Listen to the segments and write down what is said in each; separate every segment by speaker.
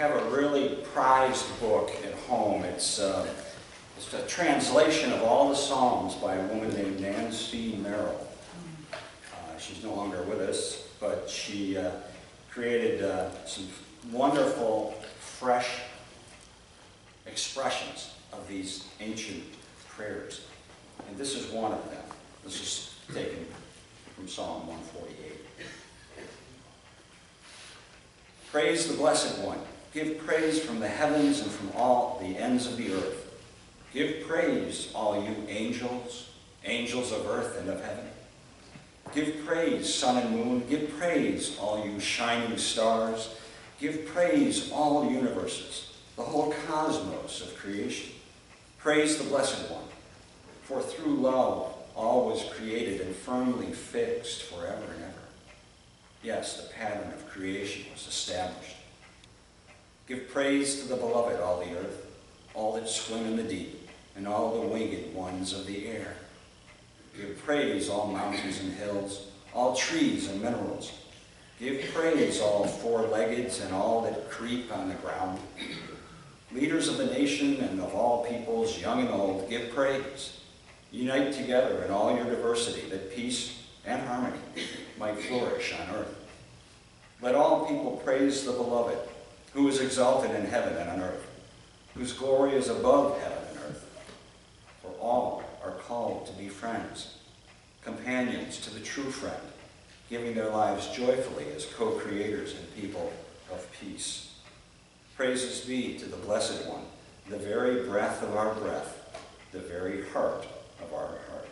Speaker 1: have a really prized book at home. It's a translation of all the Psalms by a woman named Nancy Merrill. She's no longer with us, but she created some wonderful, fresh expressions of these ancient prayers. And this is one of them. This is taken from Psalm 148. Praise the Blessed One. Give praise from the heavens and from all the ends of the earth. Give praise, all you angels, angels of earth and of heaven. Give praise, sun and moon. Give praise, all you shining stars. Give praise, all universes, the whole cosmos of creation. Praise the Blessed One. For through love, all was created and firmly fixed forever and ever. Yes, the pattern of creation was established. Give praise to the beloved, all the earth, all that swim in the deep, and all the winged ones of the air. Give praise, all mountains and hills, all trees and minerals. Give praise, all four-leggeds and all that creep on the ground. Leaders of the nation and of all peoples, young and old, give praise. Unite together in all your diversity, that peace and harmony might flourish on earth. Let all people praise the beloved, who is exalted in heaven and on earth, whose glory is above heaven and earth. For all are called to be friends, companions to the true friend, giving their lives joyfully as co-creators and people of peace. Praises be to the Blessed One, the very breath of our breath, the very heart of our heart.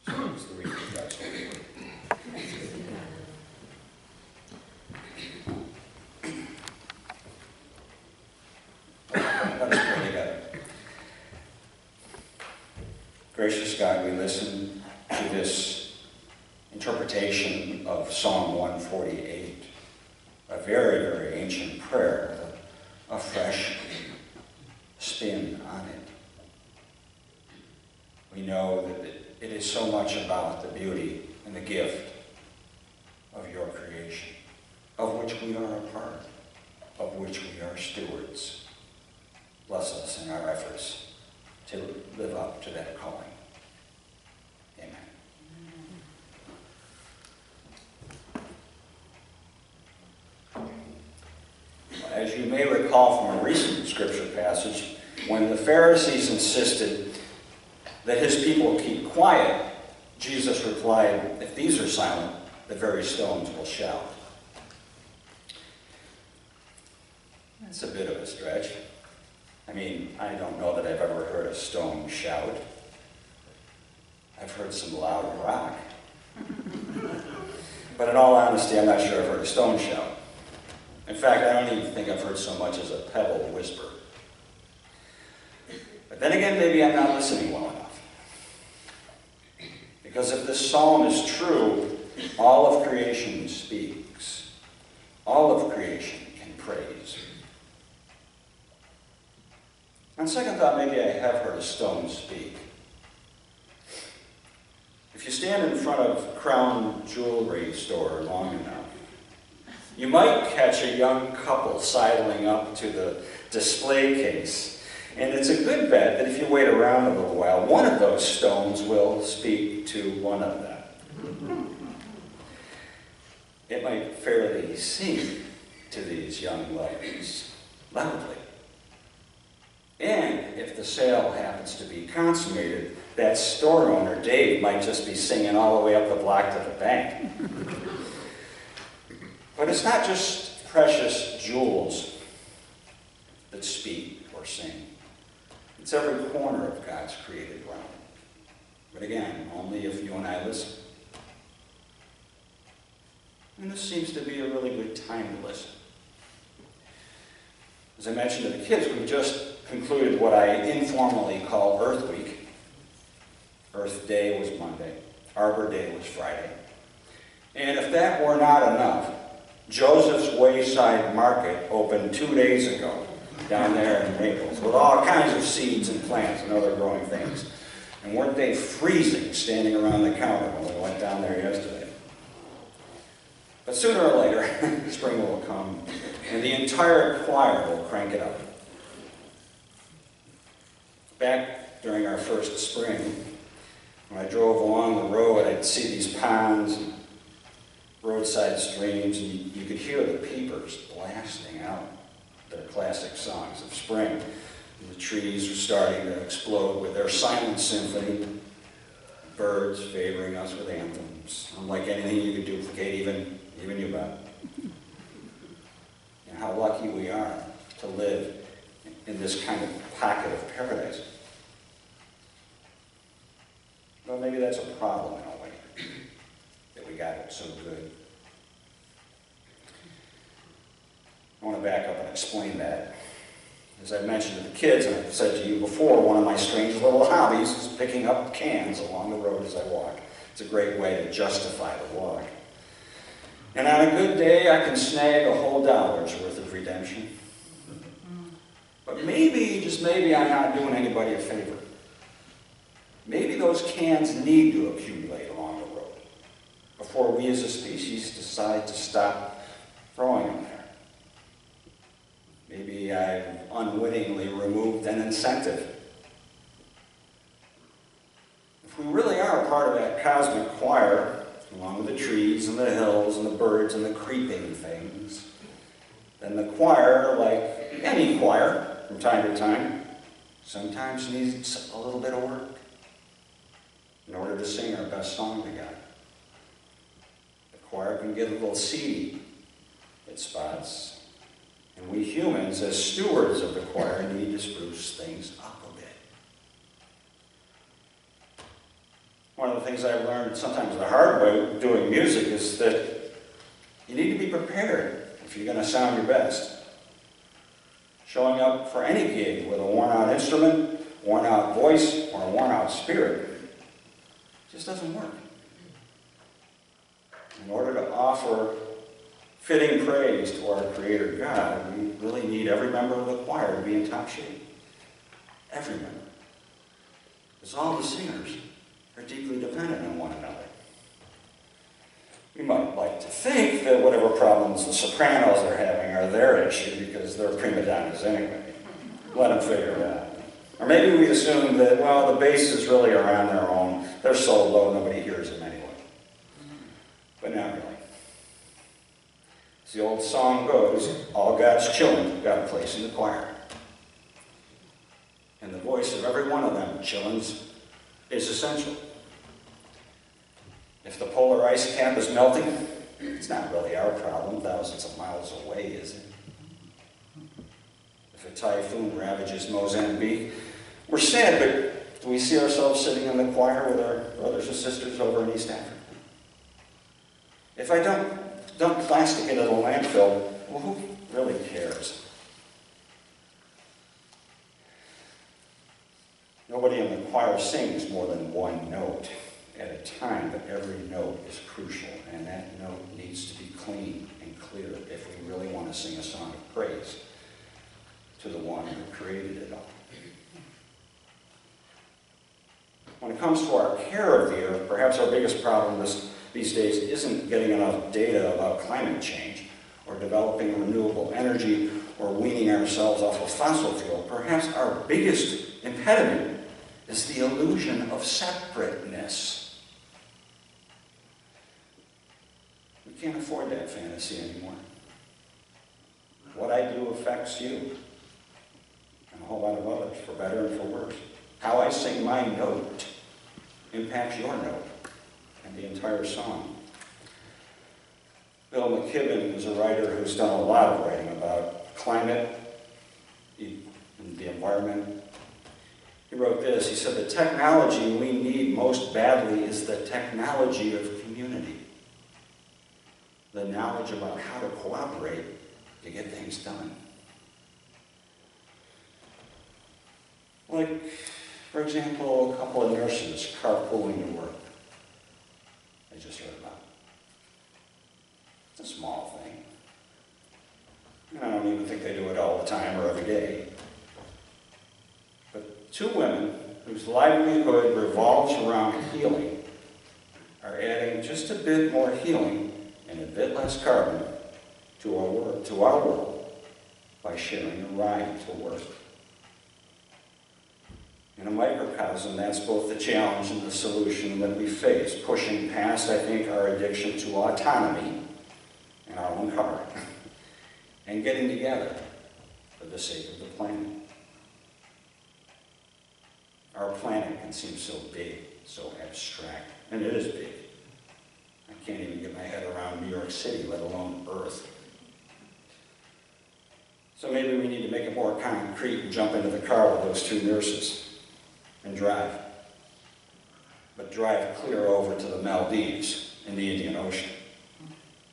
Speaker 1: So is the reading of God's holy word. Let us pray together. Gracious God, we listen to this interpretation of Psalm 148, a very, very ancient prayer with a fresh spin on it. We know that it is so much about the beauty and the gift of your creation, of which we are a part, of which we are stewards. Bless us in our efforts to live up to that calling. Amen. As you may recall from a recent scripture passage, when the Pharisees insisted that his people keep quiet, Jesus replied, "If these are silent, the very stones will shout." That's a bit of a stretch. I mean, I don't know that I've ever heard a stone shout. I've heard some loud rock. But in all honesty, I'm not sure I've heard a stone shout. In fact, I don't even think I've heard so much as a pebble whisper. But then again, maybe I'm not listening well enough. Because if this psalm is true, all of creation speaks. All of creation can praise. On second thought, maybe I have heard a stone speak. If you stand in front of a crown jewelry store long enough, you might catch a young couple sidling up to the display case. And it's a good bet that if you wait around a little while, one of those stones will speak to one of them. It might fairly sing to these young lovers loudly. And if the sale happens to be consummated, that store owner, Dave, might just be singing all the way up the block to the bank. But it's not just precious jewels that speak or sing. It's every corner of God's created realm. But again, only if you and I listen. And this seems to be a really good time to listen. As I mentioned to the kids, we just concluded what I informally call Earth Week. Earth Day was Monday. Arbor Day was Friday. And if that were not enough, Joseph's Wayside Market opened 2 days ago down there in Naples with all kinds of seeds and plants and other growing things. And weren't they freezing standing around the counter when we went down there yesterday? But sooner or later, spring will come, and the entire choir will crank it up. Back during our first spring, when I drove along the road, I'd see these ponds and roadside streams, and you could hear the peepers blasting out their classic songs of spring. And the trees were starting to explode with their silent symphony, birds favoring us with anthems, unlike anything you could duplicate, even you, Bob. And how lucky we are to live in this kind of pocket of paradise. Well, maybe that's a problem in a way, that we got it so good. I want to back up and explain that. As I mentioned to the kids, and I've said to you before, one of my strange little hobbies is picking up cans along the road as I walk. It's a great way to justify the walk. And on a good day, I can snag a whole dollar's worth of redemption. But maybe, just maybe, I'm not doing anybody a favor. Maybe those cans need to accumulate along the road before we as a species decide to stop throwing them there. Maybe I've unwittingly removed an incentive. If we really are a part of that cosmic choir, along with the trees and the hills and the birds and the creeping things, then the choir, like any choir from time to time, sometimes needs a little bit of work in order to sing our best song to God. The choir can get a little seedy at spots, and we humans, as stewards of the choir, need to spruce things up a bit. One of the things I've learned sometimes the hard way doing music is that you need to be prepared if you're going to sound your best. Showing up for any gig with a worn-out instrument, worn-out voice, or a worn-out spirit just doesn't work. In order to offer fitting praise to our Creator God, we really need every member of the choir to be in top shape. Every member. Because all the singers are deeply dependent on one another. We might like to think that whatever problems the sopranos are having are their issue because they're prima donnas anyway. Let them figure it out. Or maybe we assume that, well, the basses really are on their own. They're so low nobody hears them anyway. But not really. As the old song goes, all God's children got a place in the choir. And the voice of every one of them chillins is essential. If the polar ice cap is melting, it's not really our problem, thousands of miles away, is it? If a typhoon ravages Mozambique, we're sad, but do we see ourselves sitting in the choir with our brothers and sisters over in East Africa? If I dump plastic into the landfill, well, who really cares? Nobody in the choir sings more than one note at a time, but every note is crucial, and that note needs to be clean and clear if we really want to sing a song of praise to the one who created it all. When it comes to our care of the earth, perhaps our biggest problem these days isn't getting enough data about climate change or developing renewable energy or weaning ourselves off of fossil fuel. Perhaps our biggest impediment is the illusion of separateness. We can't afford that fantasy anymore. What I do affects you and a whole lot of others, for better and for worse. How I sing my note impacts your note and the entire song. Bill McKibben is a writer who's done a lot of writing about climate and the environment. He wrote this, he said, the technology we need most badly is the technology of community. The knowledge about how to cooperate to get things done. Like, for example, a couple of nurses carpooling to work. I just heard about it. It's a small thing. And I don't even think they do it all the time or every day. But two women whose livelihood revolves around healing are adding just a bit more healing and a bit less carbon to our world by sharing a ride to work. In a microcosm, that's both the challenge and the solution that we face, pushing past, I think, our addiction to autonomy in our own car and getting together for the sake of the planet. Our planet can seem so big, so abstract, and it is big. I can't even get my head around New York City, let alone Earth. So maybe we need to make it more concrete and jump into the car with those two nurses and drive. But drive clear over to the Maldives in the Indian Ocean.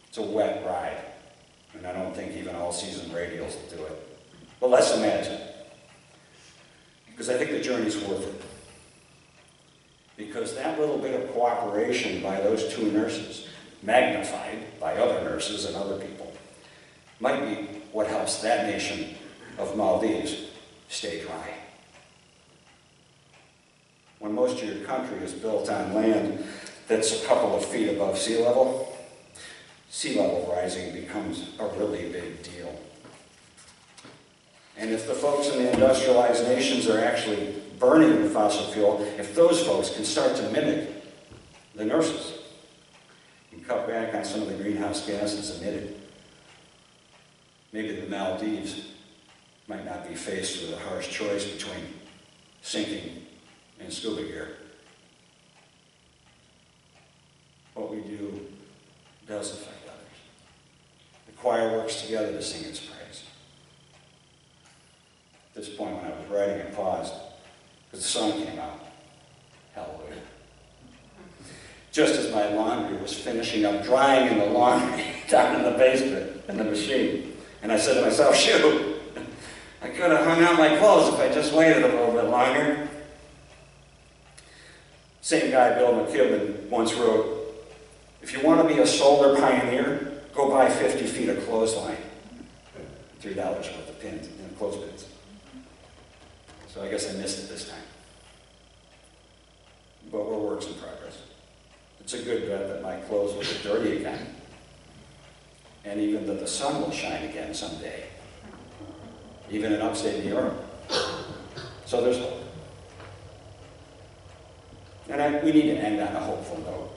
Speaker 1: It's a wet ride, and I don't think even all-season radials will do it. But let's imagine, because I think the journey's worth it. Because that little bit of cooperation by those two nurses, magnified by other nurses and other people, might be what helps that nation of Maldives stay dry. When most of your country is built on land that's a couple of feet above sea level rising becomes a really big deal. And if the folks in the industrialized nations are actually burning the fossil fuel, if those folks can start to mimic the nurses and cut back on some of the greenhouse gases emitted, maybe the Maldives might not be faced with a harsh choice between sinking and scuba gear. What we do does affect others. The choir works together to sing its praise. At this point when I was writing, I paused because the sun came out. Hallelujah. Just as my laundry was finishing up drying in the laundry down in the basement in the machine. And I said to myself, shoot, I could have hung out my clothes if I just waited a little bit longer. Same guy, Bill McKibben, once wrote, if you want to be a solar pioneer, go buy 50 feet of clothesline. $3 worth of pins, clothespins. So I guess I missed it this time. But we're works in progress. It's a good bet that my clothes will get dirty again. And even that the sun will shine again someday. Even in upstate New York. So there's hope. And we need to end on a hopeful note,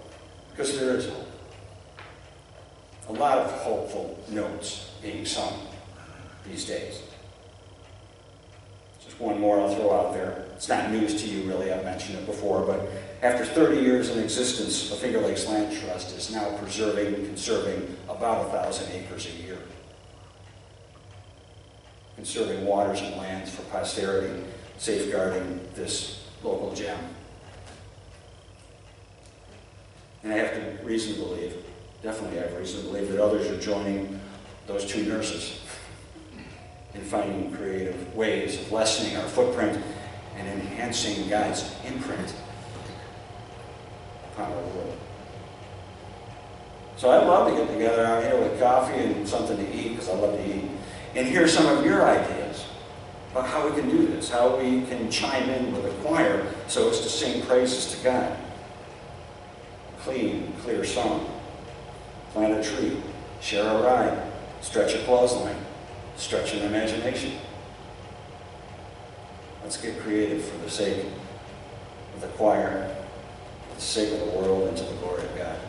Speaker 1: because there is hope. A lot of hopeful notes being sung these days. Just one more I'll throw out there. It's not news to you, really. I've mentioned it before, but after 30 years in existence, the Finger Lakes Land Trust is now preserving and conserving about 1,000 acres a year. Conserving waters and lands for posterity, safeguarding this local gem. And I have reason to believe, definitely I have reason to believe that others are joining those two nurses in finding creative ways of lessening our footprint and enhancing God's imprint upon our world. So I'd love to get together out here with coffee and something to eat, because I love to eat, and hear some of your ideas about how we can do this, how we can chime in with a choir so as to sing praises to God. Clean, clear song. Plant a tree. Share a ride. Stretch a clothesline. Stretch an imagination. Let's get creative for the sake of the choir, for the sake of the world, and to the glory of God.